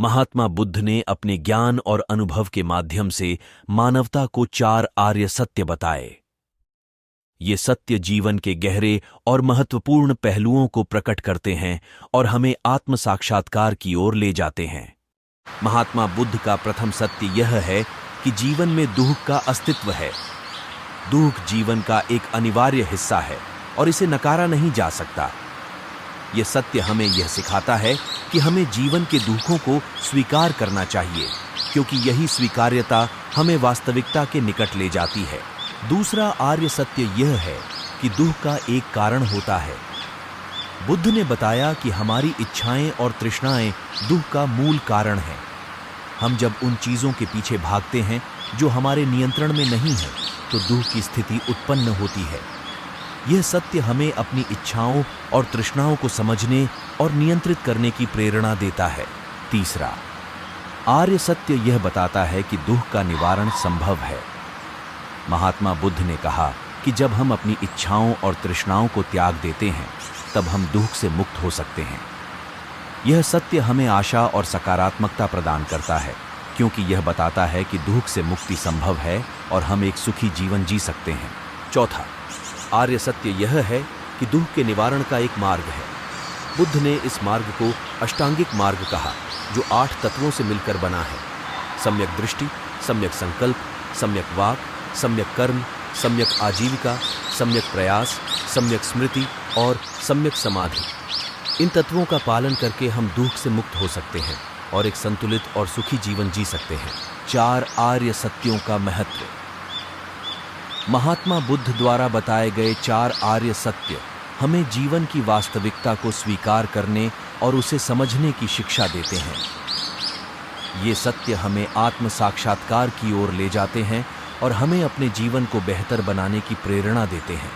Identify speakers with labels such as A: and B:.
A: महात्मा बुद्ध ने अपने ज्ञान और अनुभव के माध्यम से मानवता को 4 आर्य सत्य बताए। ये सत्य जीवन के गहरे और महत्वपूर्ण पहलुओं को प्रकट करते हैं और हमें आत्म साक्षात्कार की ओर ले जाते हैं। महात्मा बुद्ध का प्रथम सत्य यह है कि जीवन में दुख का अस्तित्व है। दुख जीवन का एक अनिवार्य हिस्सा है और इसे नकारा नहीं जा सकता। यह सत्य हमें यह सिखाता है कि हमें जीवन के दुखों को स्वीकार करना चाहिए, क्योंकि यही स्वीकार्यता हमें वास्तविकता के निकट ले जाती है। दूसरा आर्य सत्य यह है कि दुख का एक कारण होता है। बुद्ध ने बताया कि हमारी इच्छाएं और तृष्णाएं दुख का मूल कारण हैं। हम जब उन चीजों के पीछे भागते हैं जो हमारे नियंत्रण में नहीं है, तो दुख की स्थिति उत्पन्न होती है। यह सत्य हमें अपनी इच्छाओं और तृष्णाओं को समझने और नियंत्रित करने की प्रेरणा देता है। तीसरा आर्य सत्य यह बताता है कि दुख का निवारण संभव है। महात्मा बुद्ध ने कहा कि जब हम अपनी इच्छाओं और तृष्णाओं को त्याग देते हैं, तब हम दुख से मुक्त हो सकते हैं। यह सत्य हमें आशा और सकारात्मकता प्रदान करता है, क्योंकि यह बताता है कि दुख से मुक्ति संभव है और हम एक सुखी जीवन जी सकते हैं। चौथा आर्य सत्य यह है कि दुख के निवारण का एक मार्ग है। बुद्ध ने इस मार्ग को अष्टांगिक मार्ग कहा, जो 8 तत्वों से मिलकर बना है: सम्यक दृष्टि, सम्यक संकल्प, सम्यक वाक, सम्यक कर्म, सम्यक आजीविका, सम्यक प्रयास, सम्यक स्मृति और सम्यक समाधि। इन तत्वों का पालन करके हम दुख से मुक्त हो सकते हैं और एक संतुलित और सुखी जीवन जी सकते हैं। 4 आर्य सत्यों का महत्व। महात्मा बुद्ध द्वारा बताए गए 4 आर्य सत्य हमें जीवन की वास्तविकता को स्वीकार करने और उसे समझने की शिक्षा देते हैं। ये सत्य हमें आत्म साक्षात्कार की ओर ले जाते हैं और हमें अपने जीवन को बेहतर बनाने की प्रेरणा देते हैं।